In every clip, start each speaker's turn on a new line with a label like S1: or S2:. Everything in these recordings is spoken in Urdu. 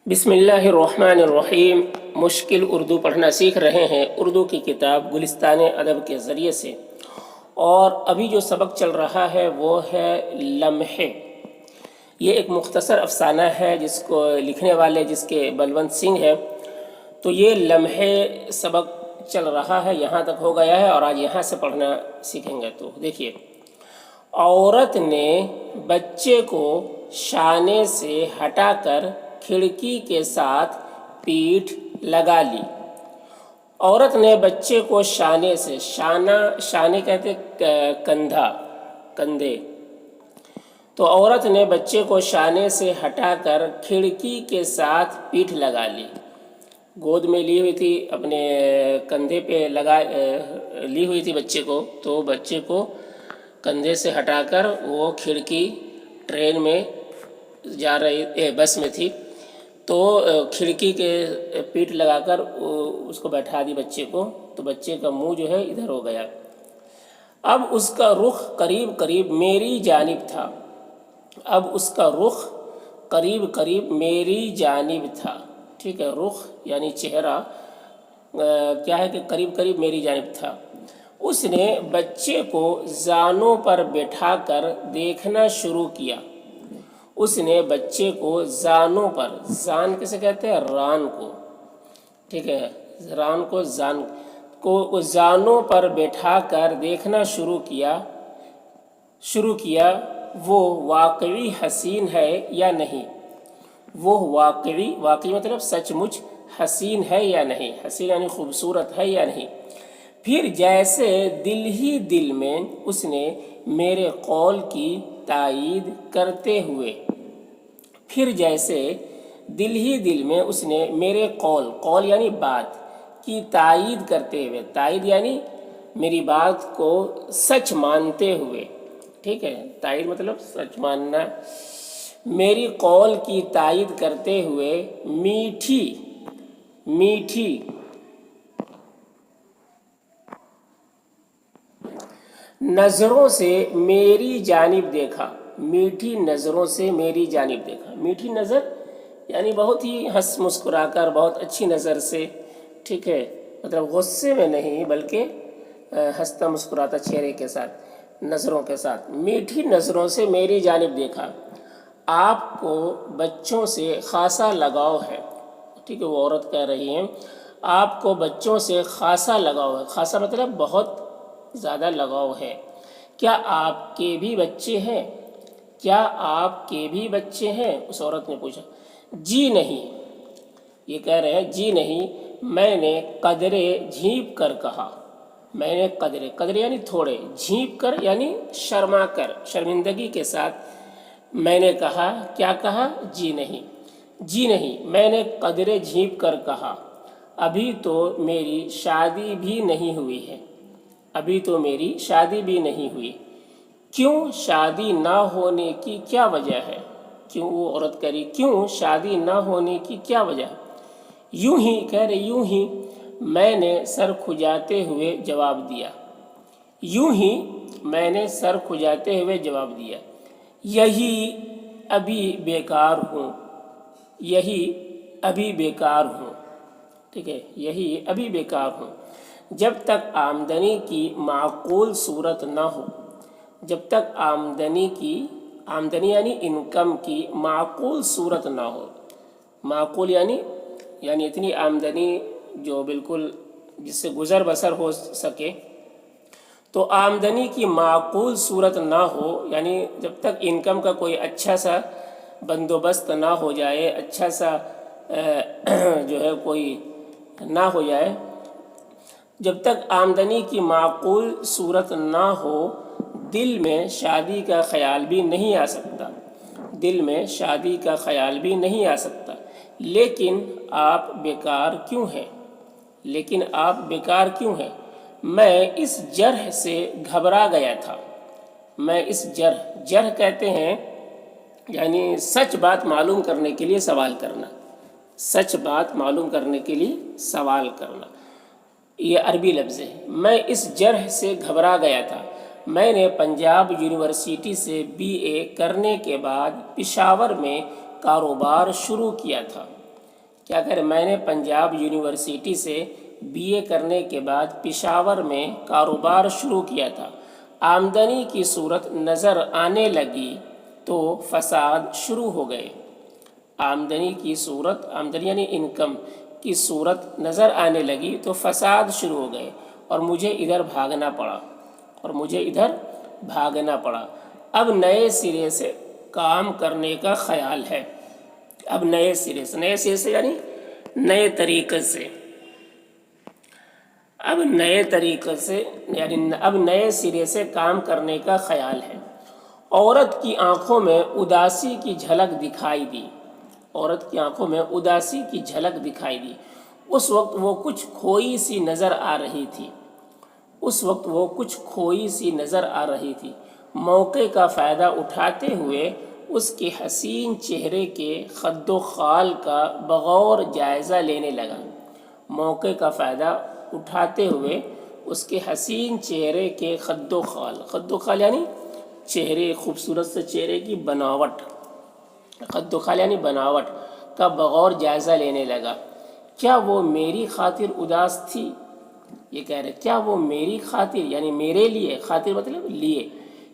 S1: بسم اللہ الرحمن الرحیم۔ مشکل اردو پڑھنا سیکھ رہے ہیں اردو کی کتاب گلستان ادب کے ذریعے سے، اور ابھی جو سبق چل رہا ہے وہ ہے لمحے۔ یہ ایک مختصر افسانہ ہے جس کو لکھنے والے جس کے بلونت سنگھ ہے۔ تو یہ لمحے سبق چل رہا ہے، یہاں تک ہو گیا ہے اور آج یہاں سے پڑھنا سیکھیں گے۔ تو دیکھیے، عورت نے بچے کو شانے سے ہٹا کر کھڑکی کے ساتھ پیٹھ لگا لی۔ عورت نے بچے کو شانے سے، شانے کہتے کندھا، کندھے، تو عورت نے بچے کو شانے سے ہٹا کر کھڑکی کے ساتھ پیٹھ لگا لی۔ گود میں لی ہوئی تھی، اپنے کندھے پہ لی ہوئی تھی بچے کو، تو بچے کو کندھے سے ہٹا کر وہ کھڑکی، ٹرین میں جا رہی، بس میں تھی، تو کھڑکی کے پیٹھ لگا کر اس کو بیٹھا دی بچے کو، تو بچے کا منہ جو ہے ادھر ہو گیا۔ اب اس کا رخ قریب قریب میری جانب تھا۔ اب اس کا رخ قریب قریب میری جانب تھا۔ ٹھیک ہے، رخ یعنی چہرہ کیا ہے کہ قریب قریب میری جانب تھا۔ اس نے بچے کو زانوں پر بٹھا کر دیکھنا شروع کیا۔ اس نے بچے کو زانوں پر، زان کسے کہتے ہیں؟ ران کو، ٹھیک ہے، ران کو، زان کو زانوں پر بٹھا کر دیکھنا شروع کیا وہ واقعی حسین ہے یا نہیں۔ وہ واقعی مطلب سچ مچ حسین ہے یا نہیں، حسین یعنی خوبصورت ہے یا نہیں۔ پھر جیسے دل ہی دل میں اس نے میرے قول کی تائید کرتے ہوئے، پھر جیسے دل ہی دل میں اس نے میرے قول یعنی بات کی تائید کرتے ہوئے، تائید یعنی میری بات کو سچ مانتے ہوئے، ٹھیک ہے، تائید مطلب سچ ماننا، میری قول کی تائید کرتے ہوئے میٹھی نظروں سے میری جانب دیکھا۔ میٹھی نظروں سے میری جانب دیکھا، میٹھی نظر یعنی بہت ہی ہنس مسکرا کر، بہت اچھی نظر سے، ٹھیک ہے، مطلب غصے میں نہیں بلکہ ہنستا مسکراتا چہرے کے ساتھ، نظروں کے ساتھ، میٹھی نظروں سے میری جانب دیکھا۔ آپ کو بچوں سے خاصا لگاؤ ہے، ٹھیک ہے، وہ عورت کہہ رہی ہیں آپ کو بچوں سے خاصا لگاؤ ہے، خاصا مطلب بہت زیادہ لگاؤ ہے۔ کیا آپ کے بھی بچے ہیں؟ کیا آپ کے بھی بچے ہیں؟ اس عورت نے پوچھا۔ جی نہیں، یہ کہہ رہے ہیں جی نہیں، میں نے قدرے جھینپ کر کہا۔ میں نے قدرے یعنی تھوڑے، جھینپ کر یعنی شرما کر، شرمندگی کے ساتھ میں نے کہا، کیا کہا؟ جی نہیں، میں نے قدرے جھینپ کر کہا، ابھی تو میری شادی بھی نہیں ہوئی ہے۔ ابھی تو میری شادی بھی نہیں ہوئی۔ کیوں شادی نہ ہونے کی کیا وجہ ہے؟ کیوں، وہ عورت کہہ رہی کیوں شادی نہ ہونے کی کیا وجہ ہے؟ یوں ہی کہہ رہے، یوں ہی میں نے سر کھجاتے ہوئے جواب دیا۔ یوں ہی میں نے سر کھجاتے ہوئے جواب دیا، یہی ابھی بیکار ہوں، یہی ابھی بیکار ہوں، ٹھیک ہے، یہی ابھی بیکار ہوں، جب تک آمدنی کی معقول صورت نہ ہو۔ جب تک آمدنی یعنی انکم کی معقول صورت نہ ہو۔ معقول یعنی اتنی آمدنی جو بالکل جس سے گزر بسر ہو سکے، تو آمدنی کی معقول صورت نہ ہو، یعنی جب تک انکم کا کوئی اچھا سا بندوبست نہ ہو جائے، اچھا سا جو ہے کوئی نہ ہو جائے، جب تک آمدنی کی معقول صورت نہ ہو، دل میں شادی کا خیال بھی نہیں آ سکتا، دل میں شادی کا خیال بھی نہیں آ سکتا۔ لیکن آپ بیکار کیوں ہیں؟ لیکن آپ بیکار کیوں ہیں؟ میں اس جرح سے گھبرا گیا تھا۔ میں اس جرح کہتے ہیں یعنی سچ بات معلوم کرنے کے لیے سوال کرنا، سچ بات معلوم کرنے کے لیے سوال کرنا، یہ عربی لفظ ہے۔ میں اس جرح سے گھبرا گیا تھا۔ میں نے پنجاب یونیورسٹی سے BA کرنے کے بعد پشاور میں کاروبار شروع کیا تھا۔ کیا کرے، میں نے پنجاب یونیورسٹی سے BA کرنے کے بعد پشاور میں کاروبار شروع کیا تھا۔ آمدنی کی صورت نظر آنے لگی تو فساد شروع ہو گئے۔ آمدنی کی صورت، آمدنی یعنی انکم کی صورت نظر آنے لگی تو فساد شروع ہو گئے اور مجھے ادھر بھاگنا پڑا۔ اب نئے سرے سے کام کرنے کا خیال ہے۔ اب نئے سرے سے یعنی نئے طریقے سے، اب نئے سرے سے کام کرنے کا خیال ہے۔ عورت کی آنکھوں میں اداسی کی جھلک دکھائی دی۔ اس وقت وہ کچھ کھوئی سی نظر آ رہی تھی۔ موقع کا فائدہ اٹھاتے ہوئے اس کے حسین چہرے کے خد و خال کا بغور جائزہ لینے لگا۔ خد و خال یعنی چہرے، خوبصورت سے چہرے کی بناوٹ، بناوٹ کا بغور جائزہ لینے لگا۔ کیا وہ میری خاطر اداس تھی؟ یہ کہہ رہے کیا وہ میری خاطر یعنی میرے لیے، خاطر مطلب لیے،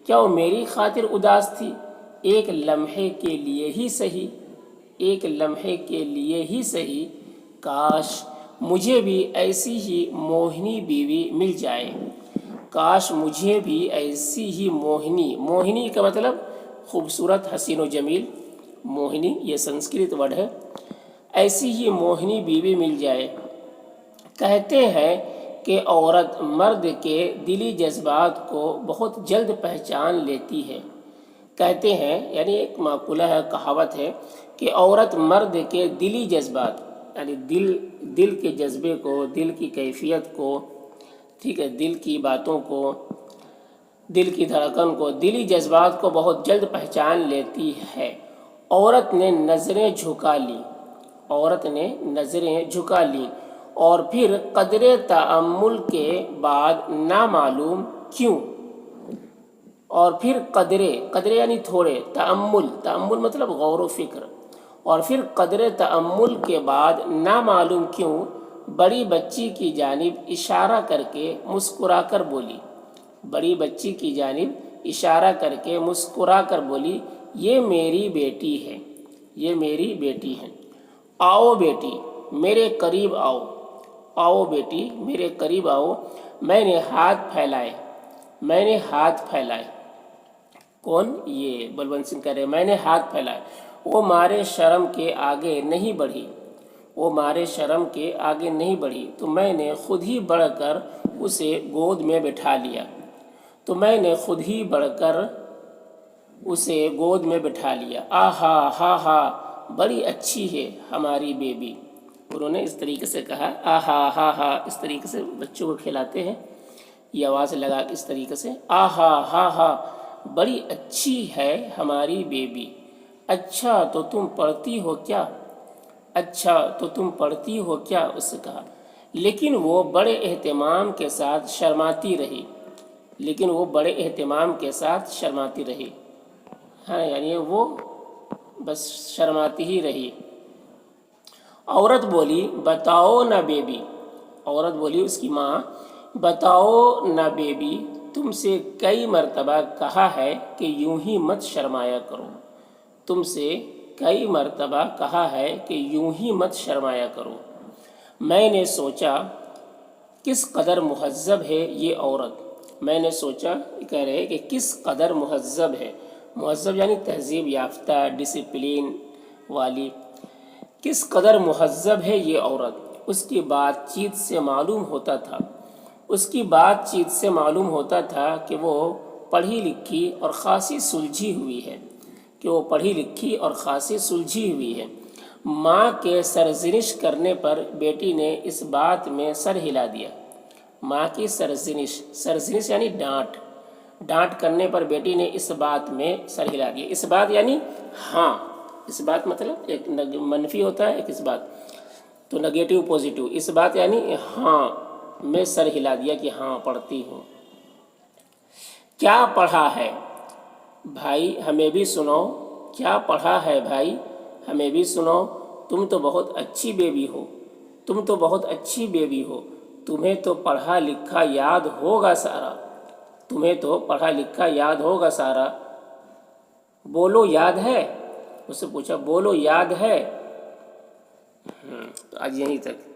S1: کیا وہ میری خاطر اداس تھی؟ ایک لمحے کے لیے ہی صحیح، کاش مجھے بھی ایسی ہی موہنی بیوی مل جائے۔ موہنی کا مطلب خوبصورت، حسین و جمیل۔ موہنی یہ سنسکرت ورڈ ہے۔ ایسی ہی موہنی بیوی مل جائے۔ کہتے ہیں کہ عورت مرد کے دلی جذبات کو بہت جلد پہچان لیتی ہے۔ کہتے ہیں یعنی ایک مقولہ ہے، کہاوت ہے کہ عورت مرد کے دلی جذبات یعنی دل کے جذبے کو، دل کی کیفیت کو، دل کی باتوں کو، دل کی دھڑکن کو، دلی جذبات کو بہت جلد پہچان لیتی ہے۔ عورت نے نظریں جھکا لیں اور پھر قدر تأمل کے بعد نامعلوم کیوں، قدرے یعنی تھوڑے، تأمل مطلب غور و فکر، اور پھر قدر تأمل کے بعد نامعلوم کیوں بڑی بچی کی جانب اشارہ کر کے مسکرا کر بولی، یہ میری بیٹی ہے۔ آؤ بیٹی میرے قریب آؤ۔ میں نے ہاتھ پھیلائے۔ کون؟ یہ بلونت سنگھ کہہ رہے میں نے ہاتھ پھیلائے۔ وہ مارے شرم کے آگے نہیں بڑھی تو میں نے خود ہی بڑھ کر اسے گود میں بٹھا لیا۔ آہا ہا ہا، بڑی اچھی ہے ہماری بیبی۔ انہوں نے اس طریقے سے کہا، آہا ہا ہا، اس طریقے سے بچوں کو کھلاتے ہیں، یہ آواز لگا اس طریقے سے، آہا ہا ہا، بڑی اچھی ہے ہماری بیبی۔ اچھا تو تم پڑھتی ہو کیا؟ اس سے کہا۔ لیکن وہ بڑے اہتمام کے ساتھ شرماتی رہی۔ ہاں یعنی وہ بس شرماتی ہی رہی۔ عورت بولی، بتاؤ نا بیبی، اس کی ماں، بتاؤ نا بیبی، تم سے کئی مرتبہ کہا ہے کہ یوں ہی مت شرمایا کرو۔ میں نے سوچا کس قدر مہذب ہے یہ عورت۔ کہہ رہے کہ کس قدر مہذب ہے، مہذب یعنی تہذیب یافتہ، ڈسپلین والی۔ کس قدر مہذب ہے یہ عورت، اس کی بات چیت سے معلوم ہوتا تھا کہ وہ پڑھی لکھی اور خاصی سلجھی ہوئی ہے۔ ماں کے سرزنش کرنے پر بیٹی نے اس بات میں سر ہلا دیا۔ ماں کی سرزنش یعنی ڈانٹ کرنے پر بیٹی نے اس بات میں سر ہلا دیا۔ اس بات یعنی ہاں، اس بات مطلب ایک منفی ہوتا ہے، ایک اس بات تو نگیٹو پوزیٹو، اس بات یعنی ہاں میں سر ہلا دیا کہ ہاں پڑھتی ہوں۔ کیا پڑھا ہے بھائی ہمیں بھی سناؤ، تم تو بہت اچھی بیوی ہو، تم تو بہت اچھی بیوی ہو، تمہیں تو پڑھا لکھا یاد ہوگا سارا، تمہیں تو پڑھا لکھا یاد ہوگا سارا، بولو یاد ہے، اس سے پوچھا بولو یاد ہے۔ تو آج یہیں تک۔